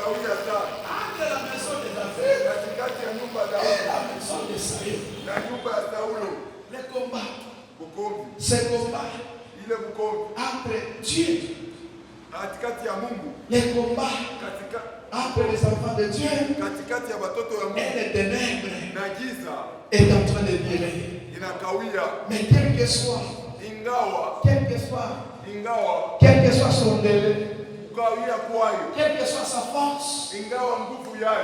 entre la maison de David et la maison de Saül. Le combat. Ce combat entre Dieu. Les combats entre les enfants de Dieu et les ténèbres est en train de durer. Mais quel que soit son délai, quelle que soit sa force,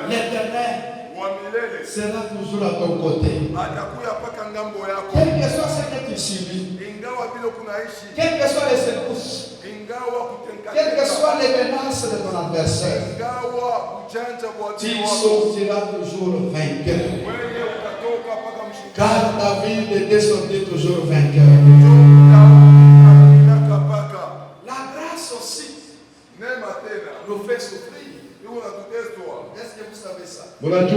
l'Éternel sera toujours à ton côté. Quel que soit ce que tu subis, quelles que soient les secousses, quelles que soient les menaces de ton adversaire, tu sortiras toujours vainqueur. Car David était sorti toujours vainqueur. La grâce aussi nous fait souffrir. Est-ce que vous savez ça? Quelqu'un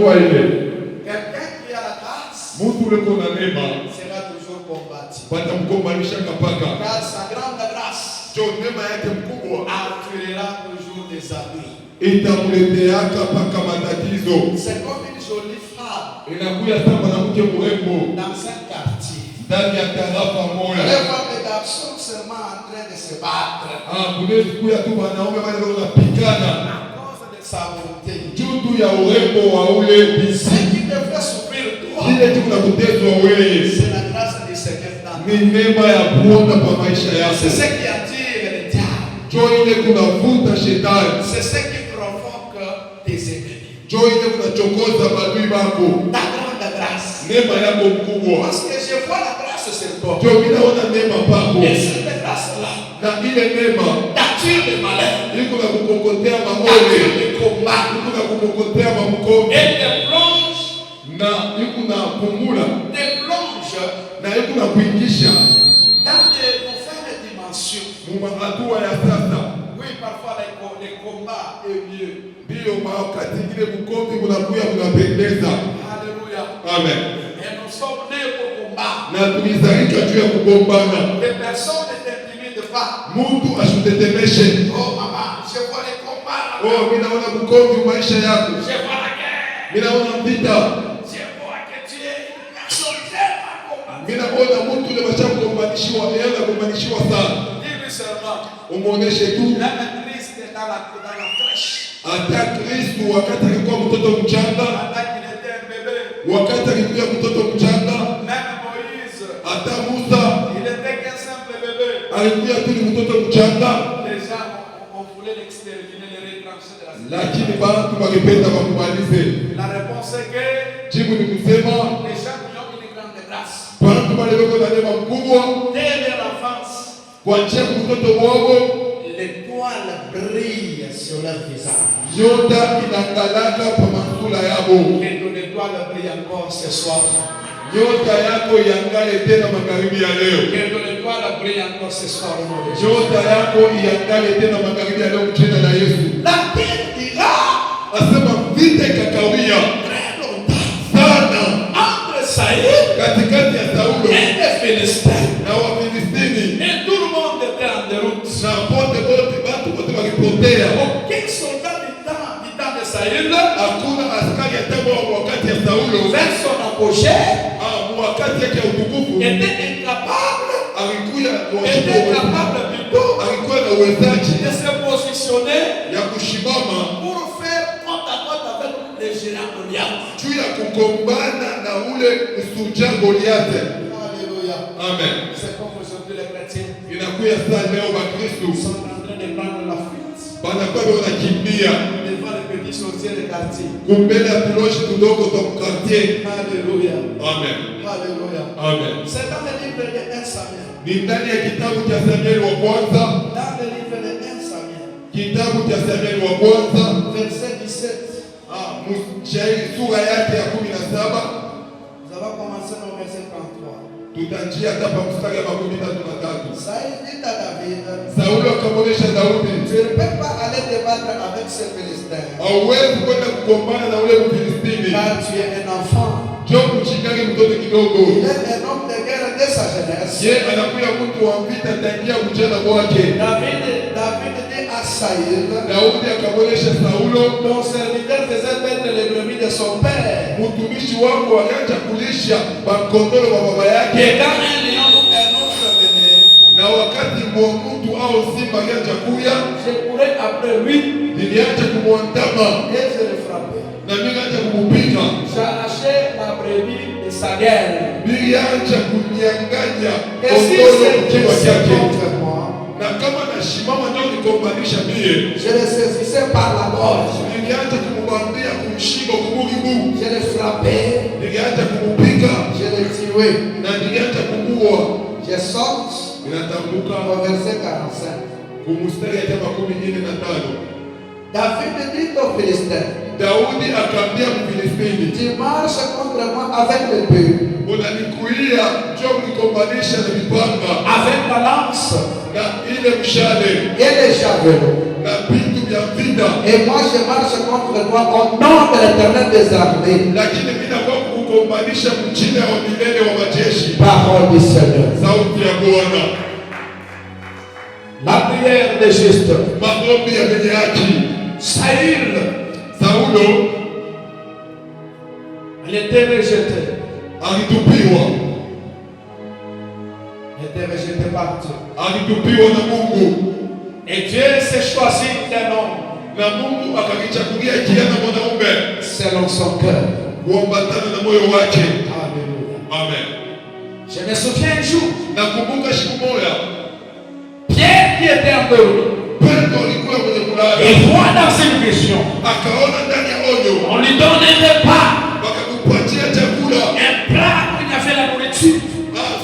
qui a la grâce sera toujours combattu. Car sa grande grâce attirera toujours des amis. C'est comme une jolie femme dans un quartier. Elle voit des garçons seulement en train de se battre à cause de sa beauté. Ce qui te fait souffrir toi, c'est la grâce de Seigneur dans ta vie. C'est ce qui attire le diable. C'est ce qui provoque tes ennemis. Ta grande grâce. Parce que je vois la grâce sur toi. Et cette grâce-là t'attire le malheur, t'attire le combat, et te plonge dans des nouvelles dimensions. Oui, parfois les combats est mieux. Alléluia. Amen. Et nous sommes nés pour combattre. Les personnes ne t'intimident pas. Oh maman, je vois les combats. Je vois la guerre. Je vois que tu es une personne tellement combattue. Dis-lui seulement. Même Christ est dans la crèche. Hata Kristo wakati alikuwa mtoto mchanga, wakati alikuwa mtoto mchanga, hata Musa alikuwa tu mtoto mchanga, lakini watu wangependa kumalize. Jibu ni kusema watu walikuwa na neema kubwa kwa mtoto wao. L'étoile brille sur leur visage. Nyota inaangaza kwa masura yao. Que ton étoile brille encore ce soir. Nyota yako iangale tena magharibi ya leo. Que ton étoile brille encore ce soir. Nyota yako iangale tena magharibi ya leo mchana na Yesu. La terre dira, asema vita ikakawia très longtemps sana entre Saül katikati ya Saulo et les Philistins. na Wafilistini. Et tout le monde était en déroute. Na pote watu wote walipotea. Aucun soldat du temps de Saül, hakuna askari hata wakati ya Saulo, vers son apogée, wakati yake ya utukufu, était incapable plutôt alikuwa na uwezaji de se positionner ya kushimama pour faire côte à côte avec les géants Goliath. juu ya kugombana na ule msuja Goliath. Alléluia. Amen. C'est comme aujourd'hui les chrétiens. Inakuya sana leo Wakristo Sont en train de prendre la fuite wanakuwa wanakimbia devant les petits sorciers de quartier. kumbele ya tuloshi tudogo to quartier. Alléluia. Amen. Alléluia. Amen. C'est dans le livre de 1 Samuel. Ni ndani ya kitabu cha Samueli wa kwanza. Dans le livre de 1 Samuel. Kitabu cha Samueli wa kwanza. Verset 17. Sura yake ya 17. Nous allons commencer au verset 33. Tutanjia hapa mstari wa 13. Saül dit à David, Saulo akamwonyesha Daudi, tu ne peux pas aller te battre avec ces Philistins. hauwezi kwenda kugombana na ule Mfilistini. Car tu es un enfant. Njoo mshikane mtoto kidogo. Il est un homme de guerre dès sa jeunesse. Ye anakuwa mtu wa vita tangia ujana wake. David dit à Saül. Daudi akabonesha Saulo, ton serviteur faisait paître les brebis de son père. mtumishi wako akaanza kulisha bakondolo wa baba yake. Et quand un lion ou un autre venait, Na wakati mtu au simba akaanza kuya, je courais après lui nilianza kumwandama et je le frappais. na nilianza kumpiga. J'arrachais la brebis de sa gueule. Nilianza kunyang'anya Et si kondolo kichwa c'est chake. contre moi, Na kama nashimama ndio nikombanisha mie, je le saisissais par la gorge. nilianza kumwambia kumshika kumugibu. Je le frappais, Nilianza kumupiga je le tuais. na nilianza kumuua. Je saute Inatambuka au verset 45. kumustari ya 45. David dit aux Philistins, Daudi akaambia Mfilistini, tu marches contre moi avec l'épée, unanikuia njoo nikombanisha na mipanga avec la lance na ile mshale et les javelots. na vitu vya vita, Et moi je marche contre toi au nom de l'Éternel des armées. lakini mimi nakuwa kukombanisha mjina wa milele wa majeshi. Parole du Seigneur. Sauti ya Bwana. La prière des justes. Maombi ya wenye haki. Saül, Saulo il était rejeté. alitupiwa, Il était rejeté par Dieu. alitupiwa na Mungu, Et Dieu s'est choisi d'un homme na Mungu akakichagulia kijana mwanaume selon son cœur. kuambatana na moyo wake. Alléluia. Amen. Je me souviens un jour, Nakumbuka siku moja Pierre qui était endormi, Petro alikuwa kwenye kulala, il voit dans une vision, akaona ndani ya onyo, on lui donne un repas, wakakupatia chakula un plat où il y avait la nourriture.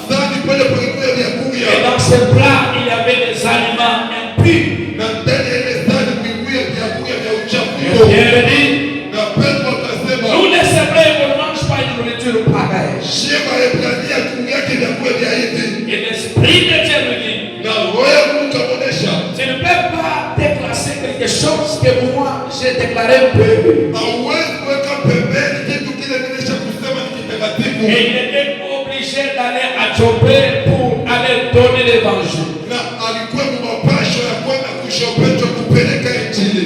sahani pale palikuwa Et vyakula, dans ce plat, il y avait des aliments impurs. na ndani ya ile sahani kulikuwa vyakula vya Et uchafu. Pierre dit, Na Petro akasema, nous les Hébreux, on ne mange pas une nourriture pareille. shema Waebrania yake vyakula vya hivi, Et l'Esprit de Dieu me dit, na roho ya Mungu kaonesha tu ne peux pas déclasser quelque chose que moi j'ai déclaré peu. hauwezi kuweka pembeni kitu kile kilisha kusema ni kitakatifu, Et il était obligé d'aller à Joppé pour aller donner l'évangile. na alikuwa na mapasho ya kwenda kushopetwa kupeleka injili.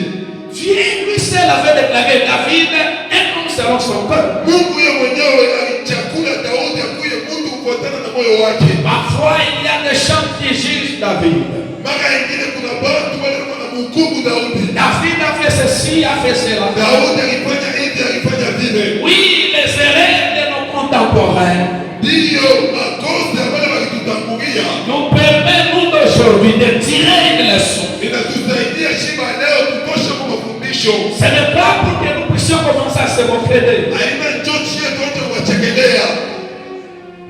Dieu lui seul avait déclaré David un homme selon son cœur. Mungu yeye mwenyewe alichakula Daudi akuye mtu kufuatana na moyo wake. Parfois il y a des gens qui jugent David. Mara nyingine kuna watu wale wanamhukumu Daudi. David a fait ceci, a fait cela. Daudi alifanya hivi, alifanya vile. Oui, les erreurs de nos contemporains Ndiyo makosa ambayo walitutangulia nous permettent nous d'aujourd'hui de tirer une leçon. inatusaidia shima leo kutosha kwa mafundisho. Ce n'est pas pour que nous puissions commencer à se moquer d'eux. Haina njochi yetu wote kuwachekelea.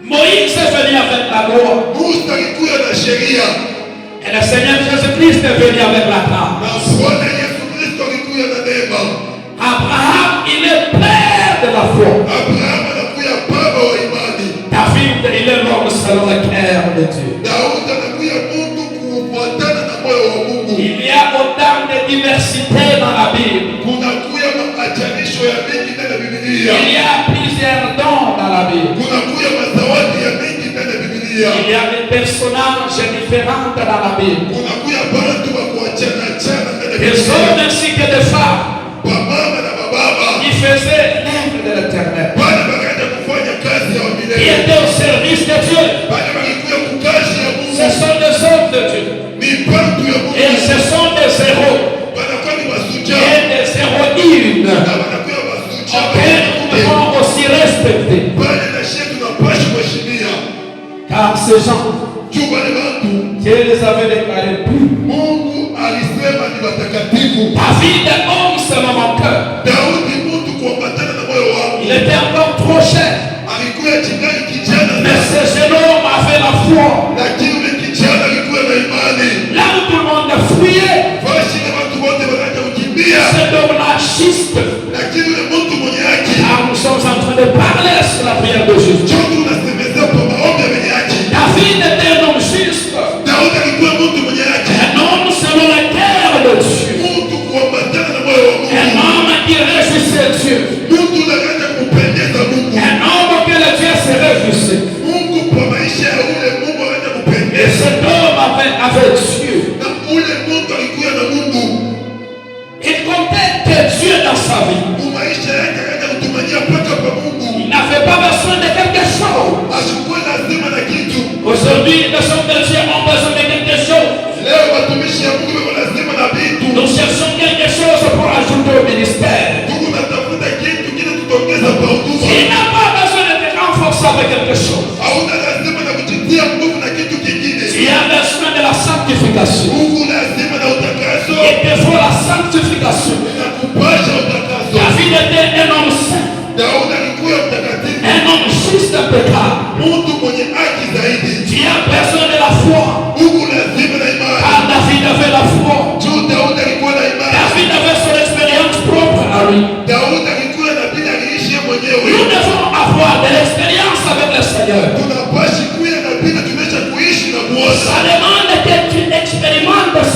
Moïse est venu avec la loi. Musa alikuwa na sheria Et le Seigneur Jésus-Christ est venu avec la grâce. na Bwana Yesu Kristo alikuwa na neema. Abraham, il est père de la foi. Abraham anakuwa baba wa imani. David, il est l'homme selon le cœur de Dieu. Daudi anakuwa mtu kufuatana na moyo wa Mungu. Il y a autant de diversité dans la Bible. Kuna kuya maajanisho ya mingi ndani ya Biblia. Il y a plusieurs dons dans la Bible. Kuna kuya mazawadi ya mingi ndani ya Biblia. Il y a des personnages différents dans la Bible. Kuna kuya bantu wa kuachana achana ndani ya Des Biblia. hommes ainsi que des femmes Bamama na bababa. qui faisaient l'œuvre de l'Éternel. Bale bakaenda kufanya kazi ya Qui milele. étaient au service de Dieu. Bale balikuya kukazi ya Mungu. Ce sont des hommes de Dieu. Ni bantu ya Mungu. Et ce sont des héros. Banakuwa ni masuja. Et des héroïnes. Na banakuwa masuja. Auxquels nous devons aussi respecter. Bale na shetu tunapaswa kuheshimia. Car ces gens, Juu bale bantu Dieu les avait déclarés purs. Mungu alisema ni watakatifu. David, homme selon mon cœur. Daudi mtu kuambatana na moyo wangu. Il était encore trop cher. Alikuwa jingali kijana Mais sana. ce jeune homme avait la foi. Lakini ule kijana alikuwa na imani. Là où tout le monde fuyait, Basi na watu wote wakaanza kukimbia. cet homme-là juste. Lakini ule mtu mwenye haki. Car nous sommes en train de parler sur la prière de Jésus. Chote unasemezea kwa maombi ya mwenye haki. David était un homme juste. Daudi alikuwa mtu mwenye haki. Un homme selon le cœur de Dieu. Mtu kuambatana na moyo wa Un Mungu. homme qui réjouissait Dieu. Mtu unakaanza kupendeza Mungu. Un homme que le Dieu se réjouissait. Mungu kwa maisha ya ule Mungu anaanza Et kupendeza. cet homme avait Dieu. Na ule mtu alikuwa na Mungu.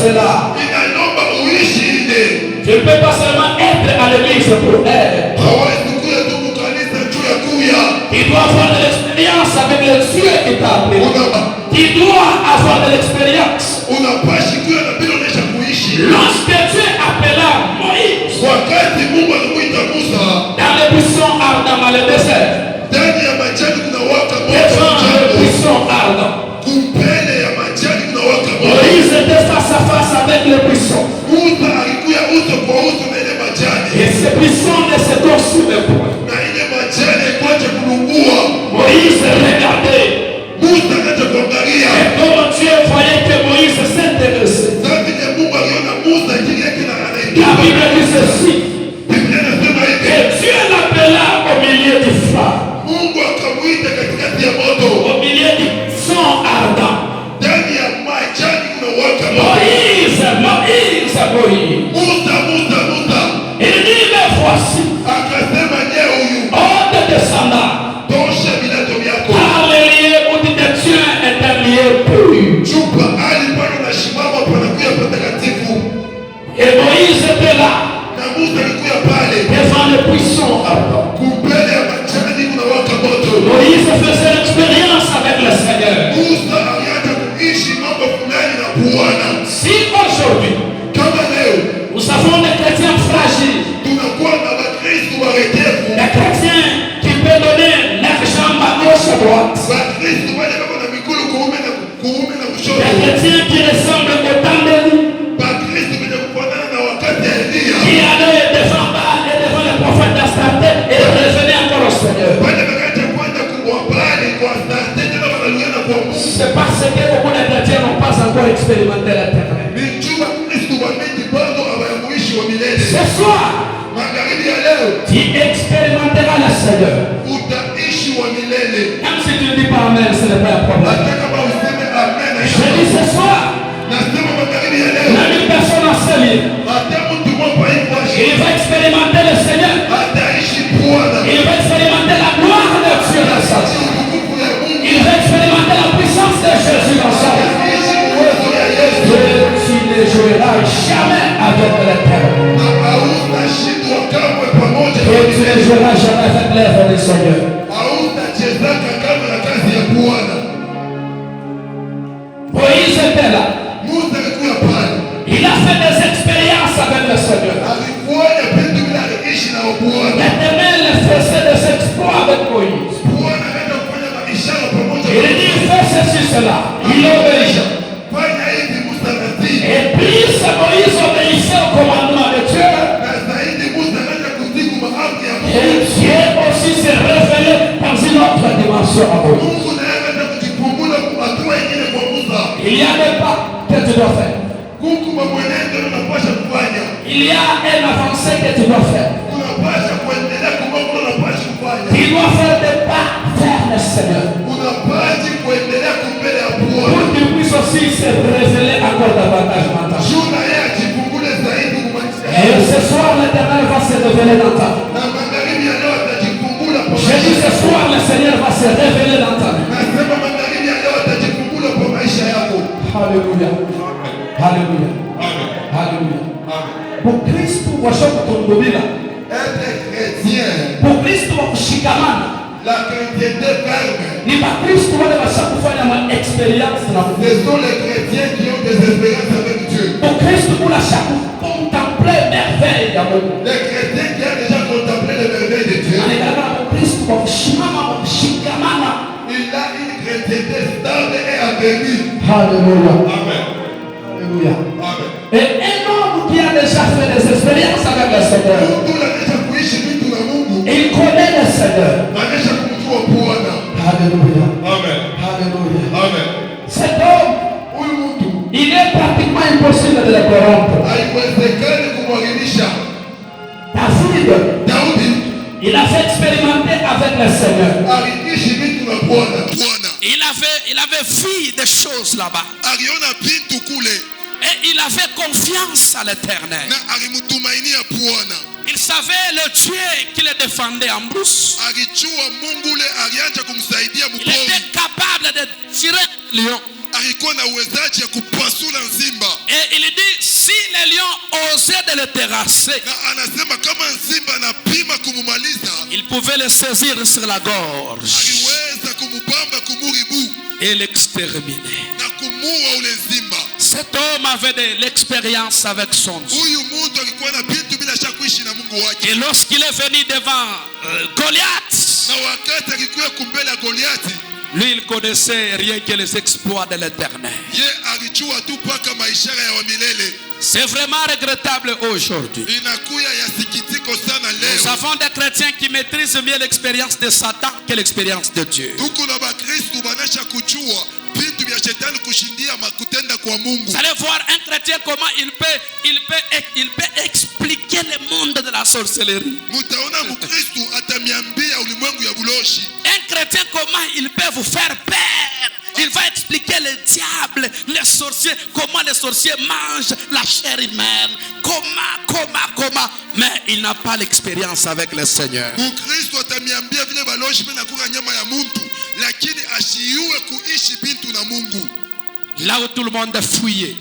cela. Je ne peux pas seulement être à l'église pour elle. Tu dois avoir de l'expérience avec le Dieu qui t'a appelé. Tu dois avoir de l'expérience. Lorsque Dieu appela Moïse dans le buisson ardent, dans le désert, devant le buisson ardent, Moïse était face à face avec le buisson. Et ce buisson ne se consumait point. Moïse regardait. Et comme Dieu voyait que Moïse s'intéressait, la Bible dit ceci, que Dieu l'appela au milieu du phare, au milieu du son ardent. Moïse, Moïse, Moïse. Il dit, mais voici, hors de descendant, car le lieu où tu te tiens est un lieu pur. Et Moïse était là, devant le buisson ardent. Moïse faisait l'expérience avec le Seigneur. Si aujourd'hui, nous avons des chrétiens fragiles, des chrétiens qui peuvent donner leur jambe à gauche à droite, des chrétiens qui ressemblent au temps d'Élie, qui allaient devant Baal et devant le prophète d'Astarté et revenaient encore au Seigneur. C'est parce que beaucoup de chrétiens n'ont pas encore expérimenté l'éternel. Ce soir, tu expérimenteras le Seigneur. Même si tu ne dis pas Amen, ce n'est pas un problème. Je dis ce soir, même une personne en ce lieu, il va expérimenter le Seigneur. Il va expérimenter la gloire de Dieu dans sa vie. Il va expérimenter la puissance de Jésus dans sa vie. Tu ne joueras jamais avec l'éternel. Et tu ne joueras jamais avec l'œuvre du Seigneur. Moïse était là. Il a fait des expériences avec le Seigneur. L'éternel faisait des exploits avec Moïse. Il dit fais ceci, cela. Il obéit. Et plus Moïse obéissait au commandement de Dieu, et Dieu aussi s'est révélé dans une autre dimension à Moïse. Il y a des pas que tu dois faire. Il y a un avancé que tu dois faire. Tu dois faire des pas vers le Seigneur. Pour qu'il puisse aussi se révéler encore davantage maintenant. Et ce soir, l'Éternel va se révéler dans ta vie. Je dis ce soir, le Seigneur va se révéler dans ta vie. Alléluia. Alléluia. Alléluia. Pour Christ, pour être chrétien, pour Christ, pour Shikamana, la chrétienté ferme. Ni pas Christ, pour faire expérience. Ce sont les chrétiens qui ont des expériences avec Dieu. Pour Christ, pour la chaque contempler merveille. Les chrétiens qui ont déjà contemplé les merveilles de Dieu. Il a une chrétienté stable et avenue. Alléluia. Amen. Alléluia. Amen. Et un homme qui a déjà fait des expériences avec le Seigneur, il connaît le Seigneur. Alléluia. Amen. Alléluia. Amen. Cet homme, il est pratiquement impossible de le corrompre. David, il a fait expérimenter avec le Seigneur. Il avait vu des choses là-bas. Et il avait confiance à l'Éternel. Il savait le Dieu qui le défendait en brousse. Il était capable de tirer le lion. Et il dit osait de le terrasser, il pouvait le saisir sur la gorge et l'exterminer. Cet homme avait de l'expérience avec son Dieu. Et lorsqu'il est venu devant Goliath, lui, il connaissait rien que les exploits de l'Éternel. C'est vraiment regrettable aujourd'hui. Nous avons des chrétiens qui maîtrisent mieux l'expérience de Satan que l'expérience de Dieu. Vous allez voir un chrétien comment il peut expliquer le monde de la sorcellerie. Un chrétien, comment il peut vous faire peur. Il va expliquer le diable, les sorciers, comment les sorciers mangent la chair humaine. Comment. Mais il n'a pas l'expérience avec le Seigneur. Là où tout le monde a fouillé,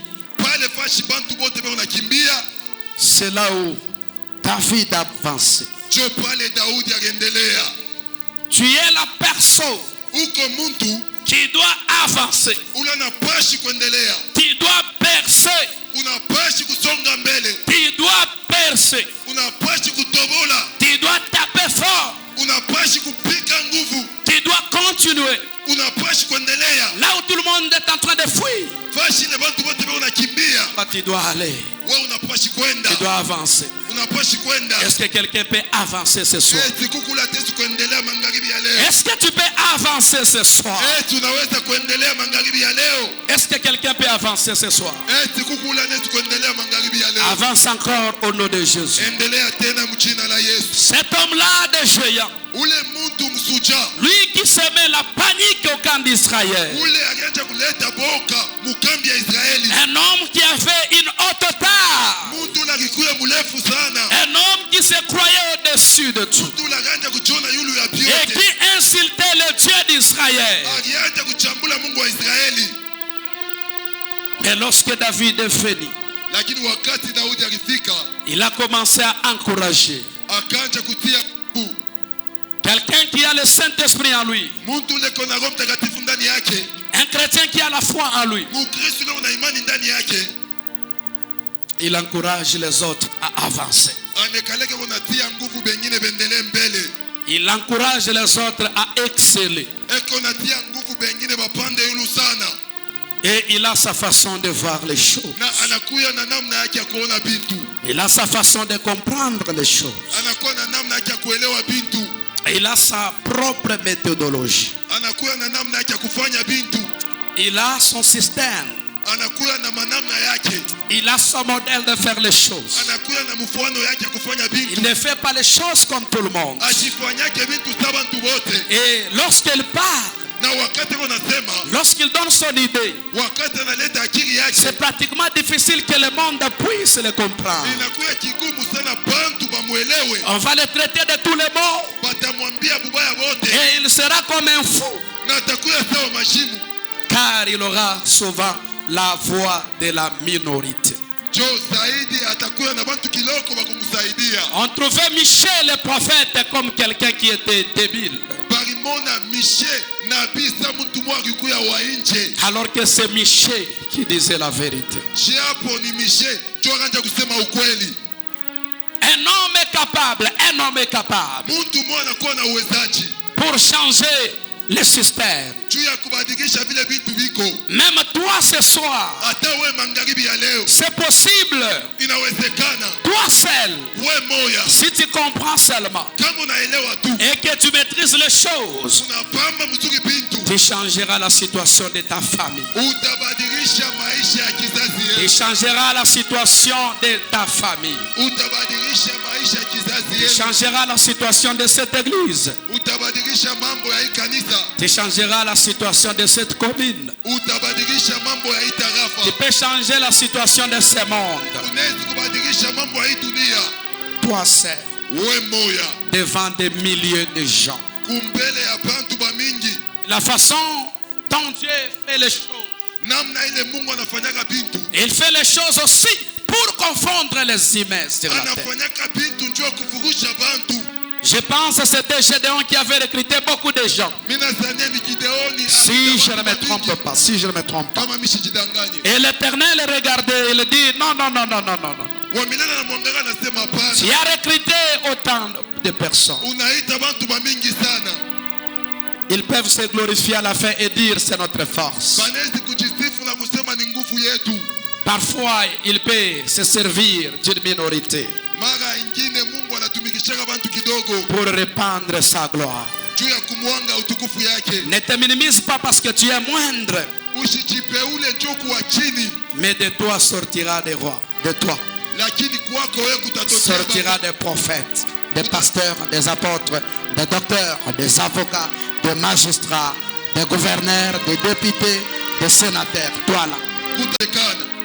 c'est là où David a avancé. Tu es la personne qui doit avancer. Tu dois percer. Tu dois percer. Tu dois taper fort. Tu dois continuer. Là où tout le monde est en train de fuir, tu dois aller. Tu dois avancer. Est-ce que quelqu'un peut avancer ce soir? Est-ce que tu peux avancer ce soir? Est-ce que quelqu'un peut avancer ce soir? Avance encore au nom de Jésus. Cet homme-là de géant, lui qui semait la panique au camp d'Israël, un homme qui avait une haute taille, un homme qui se croyait au-dessus de tout et qui insultait le Dieu d'Israël. Mais lorsque David est venu, il a commencé à encourager quelqu'un qui a le Saint-Esprit en lui, un chrétien qui a la foi en lui. Il encourage les autres à avancer. Il encourage les autres à exceller. Et il a sa façon de voir les choses. Il a sa façon de comprendre les choses. Il a sa propre méthodologie. Il a son système. Il a son modèle de faire les choses. Il ne fait pas les choses comme tout le monde. Et lorsqu'il part, lorsqu'il donne son idée, c'est pratiquement difficile que le monde puisse le comprendre. On va le traiter de tous les mots et il sera comme un fou, car il aura souvent la voix de la minorité. On trouvait Michel le prophète comme quelqu'un qui était débile, alors que c'est Michel qui disait la vérité. Un homme est capable pour changer le système. Même toi ce soir, c'est possible. Toi seul, si tu comprends seulement et que tu maîtrises les choses, tu changeras la situation de ta famille. Tu changeras la situation de ta famille. Tu changeras la situation de cette église. Tu changeras la situation de cette commune. Tu peux changer la situation de ce monde. Toi seul, devant des milliers de gens. La façon dont Dieu fait les choses, il fait les choses aussi pour confondre les humains sur la terre. Je pense que c'était Gédéon qui avait recruté beaucoup de gens. Si je ne me trompe pas, si je ne me trompe pas. Et l'Éternel regardait, il dit non, non, non, non, non, non, non. Tu as recruté autant de personnes. Ils peuvent se glorifier à la fin et dire c'est notre force. Parfois, il peut se servir d'une minorité pour répandre sa gloire. Ne te minimise pas parce que tu es moindre, mais de toi sortira des rois. De toi sortira des prophètes, des pasteurs, des apôtres, des docteurs, des avocats, des magistrats, des gouverneurs, des députés, des sénateurs. Toi là,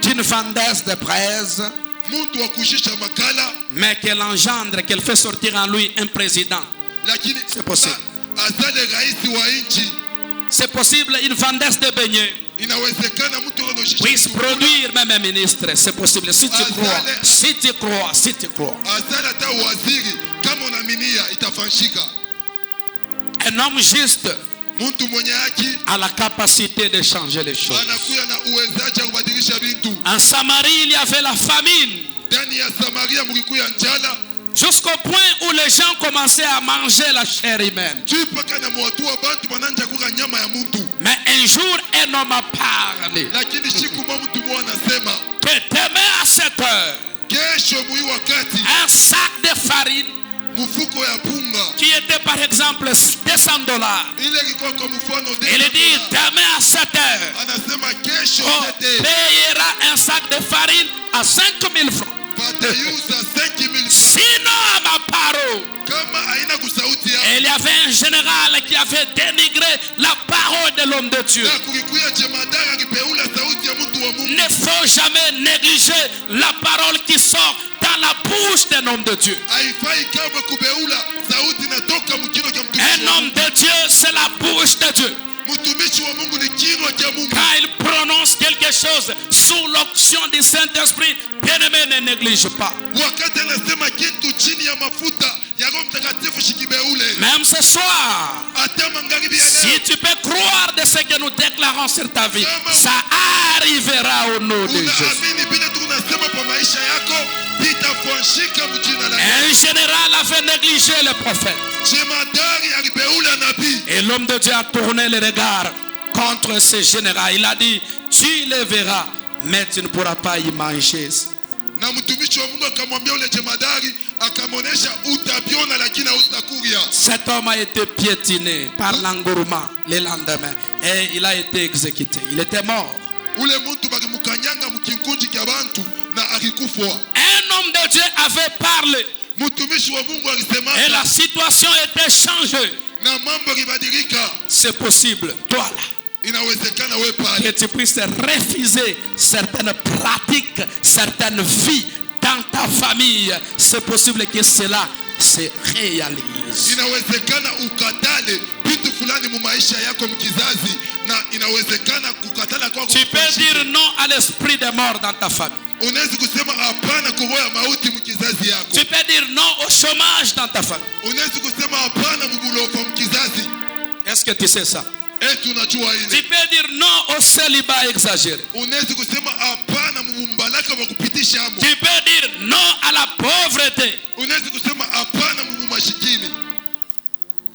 d'une vendeuse de presse, mais qu'elle engendre, qu'elle fait sortir en lui un président. C'est possible. C'est possible, une vendeuse de beignets puisse produire même un ministre. C'est possible, si tu crois. Si tu crois, si tu crois. Un homme juste a la capacité de changer les choses. En Samarie, il y avait la famine. Jusqu'au point où les gens commençaient à manger la chair humaine. Mais un jour, un homme a parlé. Que demain à 7 heures, un sac de farine qui était par exemple $200. Il dit demain à 7 heures, on payera un sac de farine à 5 000 francs. Sinon, ma parole. Et il y avait un général qui avait dénigré la parole de l'homme de Dieu. Ne faut jamais négliger la parole qui sort dans la bouche d'un homme de Dieu. Un homme de Dieu, c'est la bouche de Dieu. Quand il prononce quelque chose sous l'onction du Saint-Esprit, bien-aimé, ne néglige pas. Même ce soir, si tu peux croire de ce que nous déclarons sur ta vie, ça arrivera au nom de Jésus. Un général avait négligé le prophète. Et l'homme de Dieu a tourné le regard contre ce général. Il a dit, tu le verras, mais tu ne pourras pas y manger. Cet homme a été piétiné par l'engourement le lendemain et il a été exécuté. Il était mort. Un homme de Dieu avait parlé et la situation était changée. C'est possible, toi là, que tu puisses refuser certaines pratiques, certaines vies dans ta famille. C'est possible que cela se réalise. Tu peux dire non à l'esprit de mort dans ta famille. Tu peux dire non au chômage dans ta famille. Est-ce que tu sais ça? Tu peux dire non au célibat exagéré. Tu peux dire non à la pauvreté.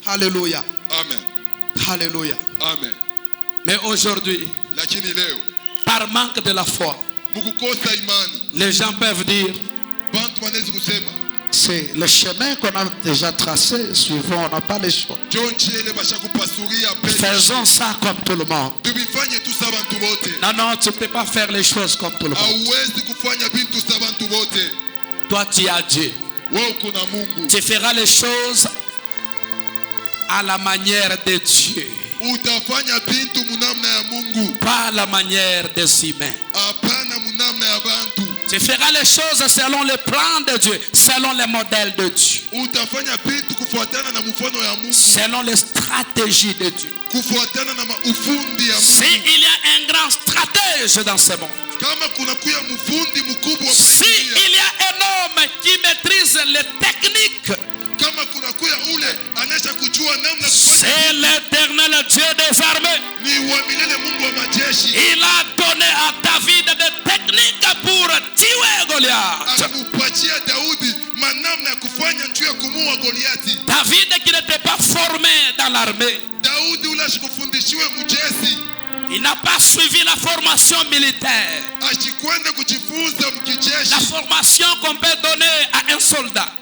Alléluia. Amen. Alléluia. Amen. Mais aujourd'hui, par manque de la foi, les gens peuvent dire c'est le chemin qu'on a déjà tracé, suivons, on n'a pas le choix. Faisons ça comme tout le monde. Non, non, tu ne peux pas faire les choses comme tout le monde. Toi, tu as Dieu. Tu feras les choses à la manière de Dieu, pas à la manière des humains. Tu feras les choses selon le plan de Dieu, selon les modèles de Dieu, selon les stratégies de Dieu. S'il y a un grand stratège dans ce monde, s'il C'est l'Éternel Dieu des armées. Il a donné à David des techniques pour tuer Goliath. David qui n'était pas formé dans l'armée. Il n'a pas suivi la formation militaire. La formation qu'on peut donner à un soldat.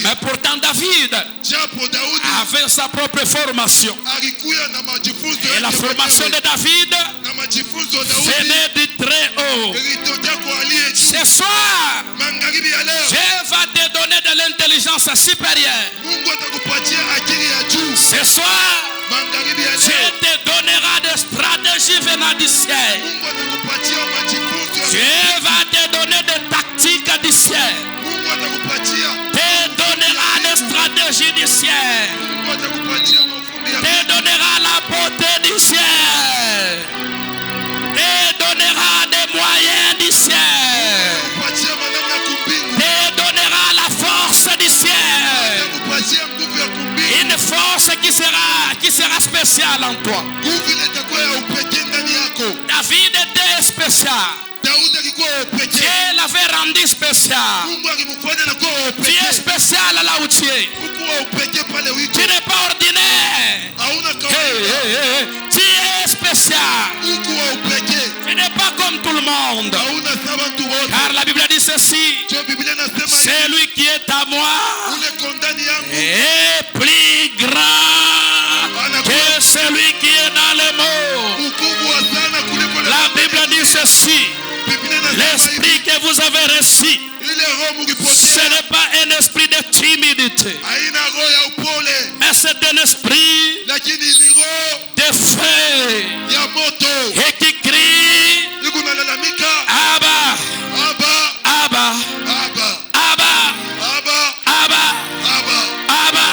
Mais pourtant David avait sa propre formation. Et la formation de David venait du très haut. Ce soir, Dieu va te donner de l'intelligence supérieure. Ce soir, Dieu te donnera des stratégies venant du ciel. Dieu va te donner des tactiques du ciel. Te donnera des stratégies du ciel. Te donnera la beauté du ciel. Te donnera des moyens du ciel. Te donnera la force du ciel. Une force qui sera spéciale en toi. David était spécial. Dieu l'avait rendu spécial. Tu es spécial là où tu es. Tu n'es pas ordinaire. Tu es spécial. Tu n'es pas comme tout le monde. Car la Bible dit ceci. Celui qui est à moi est plus grand que celui qui est dans les mots. La Bible dit ceci. L'esprit que vous avez reçu, ce n'est pas un esprit de timidité, mais c'est un esprit de feu et qui crie Abba, Abba, Abba, Abba, Abba, Abba,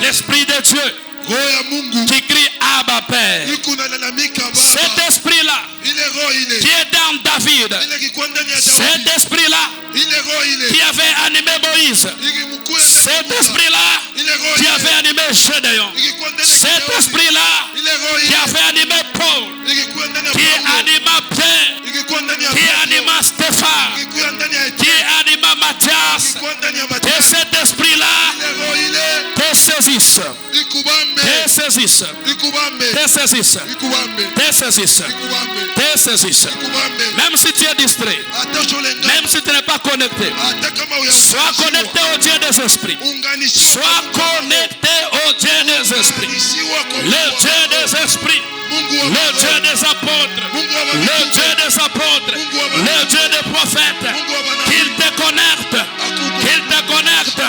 l'esprit de Dieu qui crie Abba Père. Cet esprit-là qui est dans David, cet esprit-là qui avait animé Moïse, cet esprit-là qui avait animé Gédéon, cet esprit-là qui avait animé Paul, qui anima Pierre, qui anima Stéphane, qui anima Matthias, et cet esprit-là te saisisse, te saisisse, te saisisse, te saisisse, te saisisse. Même si tu es distrait, même si tu n'es pas connecté, sois connecté au Dieu des esprits. Sois connecté au Dieu des esprits. Le Dieu des esprits. Le Dieu des apôtres. Le Dieu des apôtres. Le Dieu des prophètes. Qu'il te connecte. Qu'il te connecte.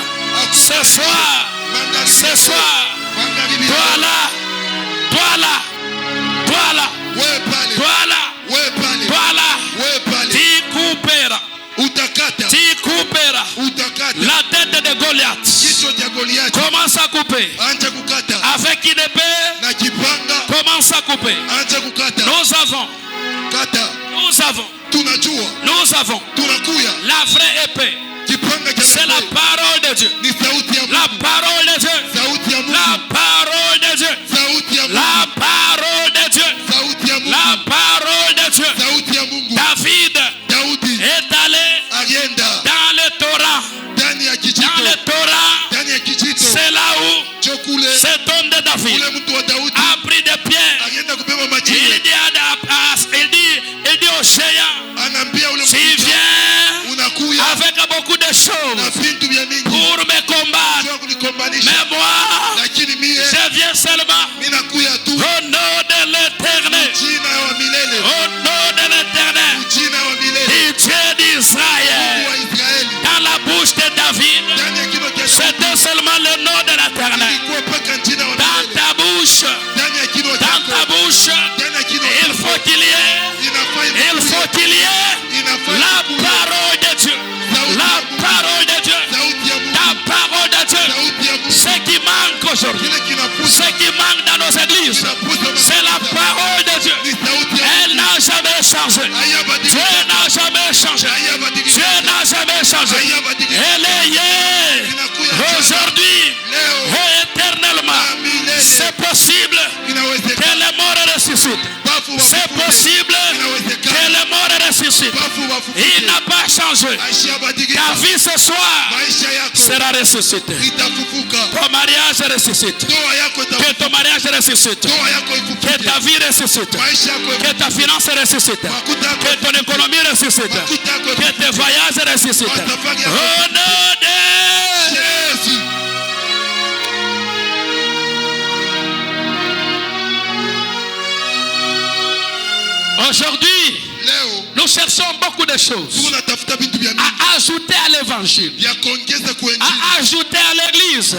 Ce soir. Ce soir. Toi là. Toi là. Toi là. Toi là. Toi là. Tu couperas. Tu couperas la tête de Goliath. Commence à couper. Avec une épée. Commence à couper. Nous avons la vraie épée. C'est la parole de Dieu. La parole de Dieu. La parole de Dieu. La parole de Dieu. La parole de Dieu. David est allé dans le Torah. Dans le Torah, c'est là où cet homme de David a pris des pierres. Il dit au géant, tu viens avec beaucoup de choses pour me combattre. Mais moi, je viens seulement au nom de l'Éternel. Au nom de l'Éternel, du Dieu d'Israël. Dans la bouche de David, c'était seulement le nom de l'Éternel. Dans ta bouche, il Ce qui manque aujourd'hui, ce qui manque dans nos églises, c'est la parole de Dieu. Elle n'a jamais changé. Dieu n'a jamais changé. Dieu n'a jamais changé. Elle est hier, aujourd'hui et éternellement. C'est possible que les morts ressuscitent. C'est possible que les morts ressuscitent. Il n'a pas changé. Ta vie ce soir sera ressuscitée. Ton mariage ressuscite. Que ton mariage ressuscite. Que ta vie ressuscite. Que ta finance ressuscite. Que ton économie ressuscite. Que tes voyages ressuscitent. Au nom de Jésus. Aujourd'hui, nous cherchons beaucoup de choses à ajouter à l'évangile, à ajouter à l'église.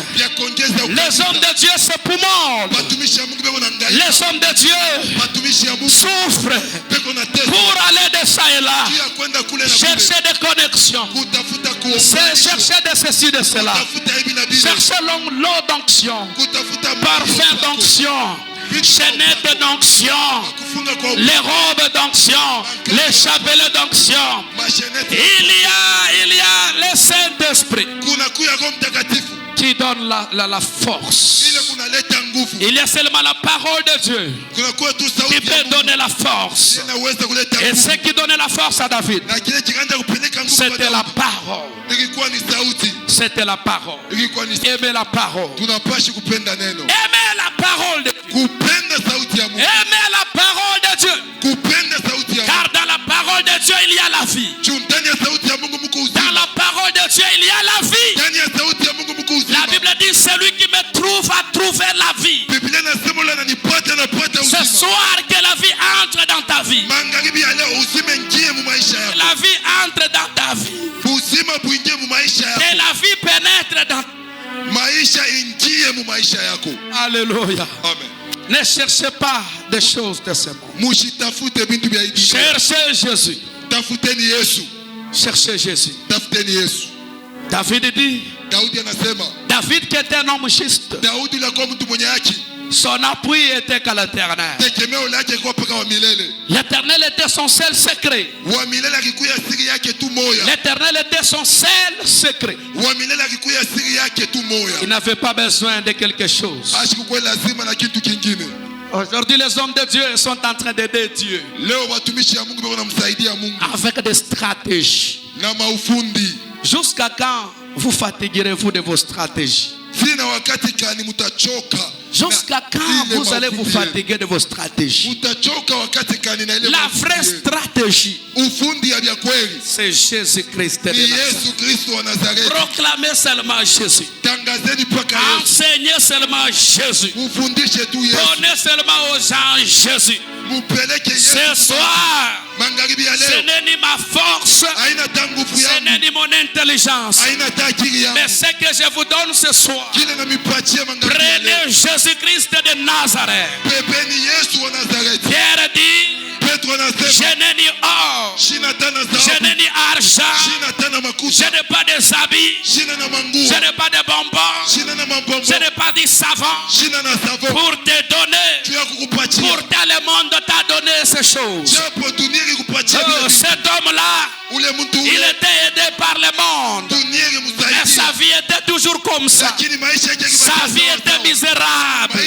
Les hommes de Dieu se poumonent. Les hommes de Dieu souffrent pour aller de ça et là, chercher des connexions, chercher de ceci, de cela, chercher l'eau d'onction, parfum d'onction, chaînettes d'onction, les robes d'onction, les chapelets d'onction. Il y a le Saint-Esprit qui donne la force. Il y a seulement la parole de Dieu qui peut donner la force. Et ce qui donnait la force à David, c'était la parole. C'était la parole. Aimer la parole. Aimer la parole de Dieu. Aimer la parole de Dieu. Car dans la parole de Dieu, il y a la vie. Dans la parole de Dieu, il y a la vie. La Bible dit, celui qui me trouve a trouvé la vie. Ce soir, que la vie entre dans ta vie. La vie entre dans ta vie. Que la vie pénètre dans ta vie. Alléluia. Amen. Ne cherchez pas des choses de ce monde. Cherchez Jésus. Cherchez Jésus. David dit, David qui était un homme juste, son appui était qu'à l'Éternel. L'Éternel était son seul secret. L'Éternel était son seul secret. Il n'avait pas besoin de quelque chose. Aujourd'hui, les hommes de Dieu sont en train d'aider Dieu avec des stratégies. Jusqu'à quand vous fatiguerez-vous de vos stratégies? Jusqu'à quand vous allez vous fatiguer de vos stratégies? La vraie stratégie, c'est Jésus-Christ de Nazareth. Proclamez seulement Jésus. Enseignez seulement Jésus. Donnez seulement aux gens Jésus. Ce soir, ce n'est ni ma force, ce n'est ni mon intelligence, mais ce que je vous donne ce soir, prenez Jésus-Christ de Nazareth. Pierre dit, je n'ai ni or, je n'ai ni argent, je n'ai pas de habits, je n'ai pas de bonbons, je n'ai pas de savon pour te donner. Pourtant le monde t'a donné ces choses. Cet homme-là, il était aidé par le monde, mais sa vie était toujours comme ça. Sa vie était misérable.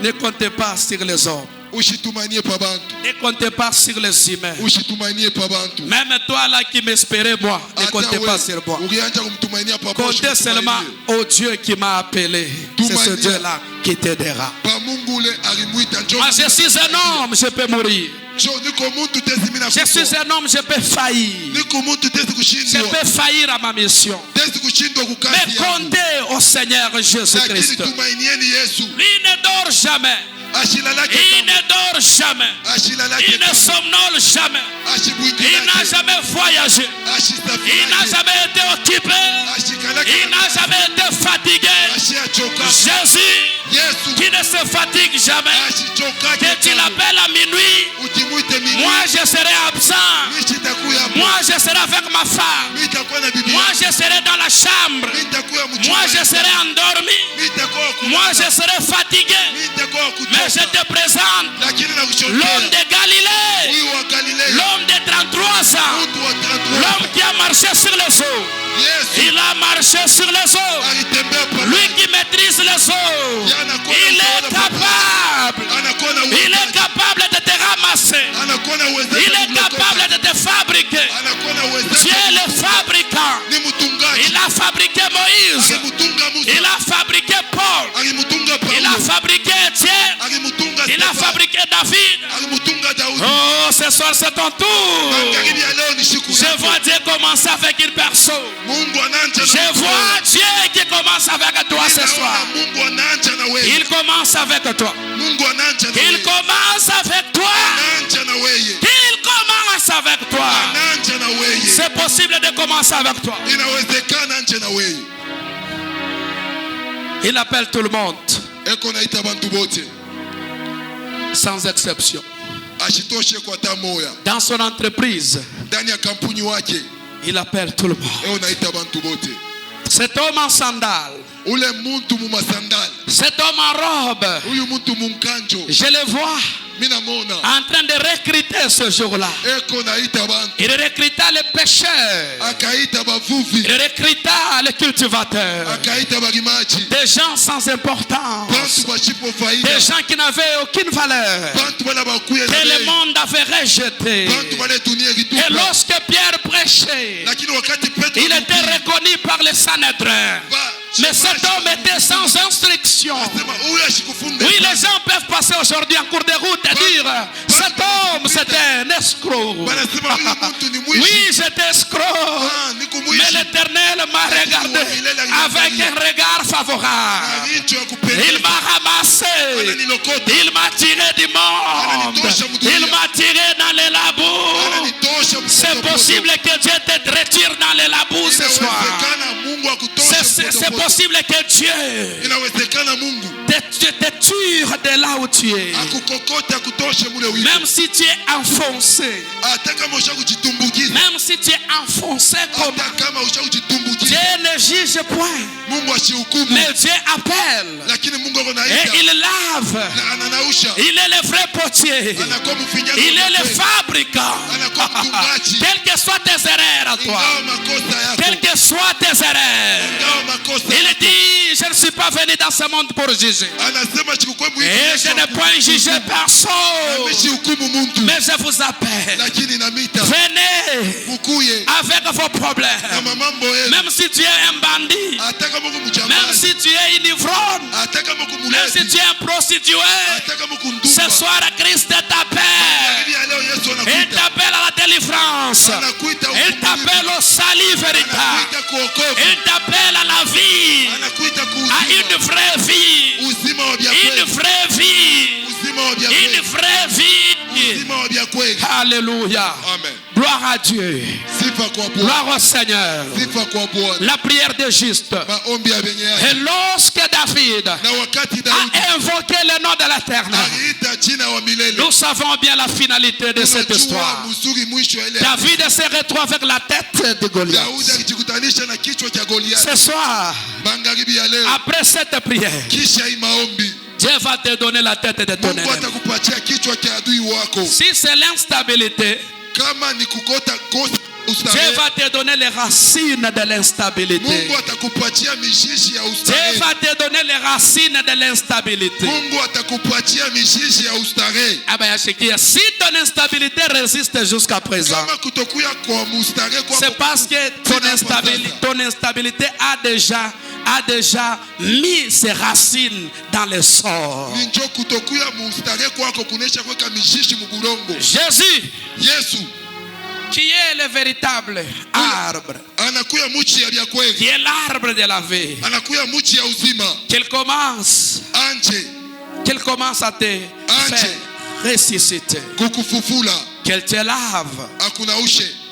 Ne comptez pas sur les hommes. Ne comptez pas sur les humains. Même toi là qui m'espérais moi, ne comptez pas sur moi. Comptez seulement au Dieu qui m'a appelé. C'est ce Dieu là qui t'aidera. Moi je suis un homme, je peux mourir. Je suis un homme, je peux faillir. Je peux faillir à ma mission. Mais comptez au Seigneur Jésus-Christ. Lui ne dort jamais. Il ne dort jamais. Il ne somnole jamais. Il n'a jamais voyagé. Il n'a jamais été occupé. Il n'a jamais été fatigué. Jésus qui ne se fatigue jamais, que tu l'appelles à minuit, moi je serai absent. Moi je serai avec ma femme. Moi je serai dans la chambre. Moi je serai endormi. Moi je serai fatigué. Mais je te présente l'homme de Galilée. L'homme de 33 ans. L'homme qui a marché sur les eaux. Il a marché sur les eaux. Lui qui maîtrise les eaux. Il est capable. Il est capable de te ramasser. Il est capable de te fabriquer. Dieu est le fabricant. Il a fabriqué Moïse. Il a fabriqué Paul. Il a fabriqué Étienne. Il a fabriqué David. Oh, ce soir c'est ton tour. Je vois Dieu commencer avec une personne. Je vois Dieu qui commence avec toi ce soir. Il commence avec toi. Il commence avec toi. Il commence avec toi. C'est possible de commencer avec toi. Il appelle tout le monde. Sans exception. Dans son entreprise, il appelle tout le monde. Cet homme en sandales, cet homme en robe, je le vois en train de recruter ce jour-là. Il recruta les pêcheurs. Il recruta les cultivateurs. Des gens sans importance. Des gens qui n'avaient aucune valeur. Que le monde avait rejeté. Et lorsque Pierre prêchait, il était reconnu par les Sanhédrins. Mais cet homme était sans instruction. Oui, les gens peuvent passer aujourd'hui en cours de route et dire: cet homme c'était un escroc. Oui, j'étais escroc. Mais l'Éternel m'a regardé avec un regard favorable. Il m'a ramassé. Il m'a tiré du monde. Il m'a tiré dans les labours. C'est possible que Dieu te retire dans les labours ce soir. C'est possible que Dieu te tire de là où tu es. Même si tu es enfoncé. Même si tu es enfoncé comme Dieu ne juge point. Mais Dieu appelle. Et il lave. Il est le vrai potier. Il est le fabricant. Quelles que soient tes erreurs à toi. Quelles que soient tes erreurs. Il dit: je ne suis pas venu dans ce monde pour juger. Et je ne peux juger personne. Mais je vous appelle. Venez avec vos problèmes. Même si tu es un bandit. Même si tu es une ivrogne. Même si tu es un prostitué. Ce soir Christ t'appelle. Il t'appelle à la délivrance. Il t'appelle au salut véritable. Il t'appelle à la vie. À une vraie vie. Une vraie vie. Une vraie vie. Alléluia. Amen. Gloire à Dieu. Gloire au Seigneur. La prière des justes. Et lorsque David a invoqué le nom de l'Éternel, nous savons bien la finalité de cette histoire. David se retrouve avec la tête de Goliath. Ce soir, après cette prière, Dieu va te donner la tête de ton ennemi. Si c'est l'instabilité, Dieu va te donner les racines de l'instabilité. Dieu va te donner les racines de l'instabilité. Si ton instabilité résiste jusqu'à présent, c'est parce que ton instabilité a déjà mis ses racines dans le sol. Jésus, qui est le véritable arbre, qui est l'arbre de la vie, qu'il commence à te faire ressusciter, qu'il te lave,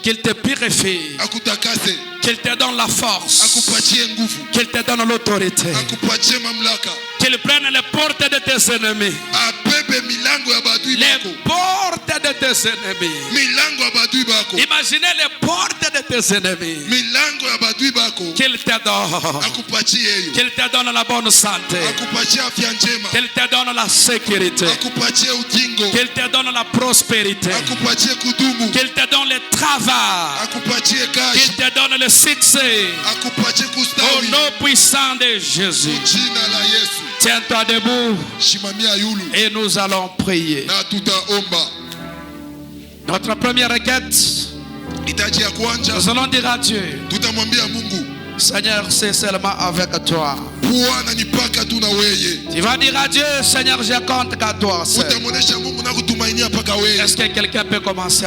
qu'il te purifie, qu'il te donne la force, qu'il te donne l'autorité, qu'il prenne les portes de tes ennemis. Les portes de tes ennemis. Imaginez les portes de tes ennemis. Qu'il te donne. Qu'il te donne la bonne santé. Qu'il te donne la sécurité. Qu'il te donne la prospérité. Qu'il te donne le travail. Qu'il te donne le succès. Au nom puissant de Jésus. Tiens-toi debout et nous allons prier. Notre première requête, nous allons dire à Dieu, Seigneur, c'est seulement avec toi. Tu vas dire à Dieu, Seigneur, je compte qu'à toi. Est-ce que quelqu'un peut commencer à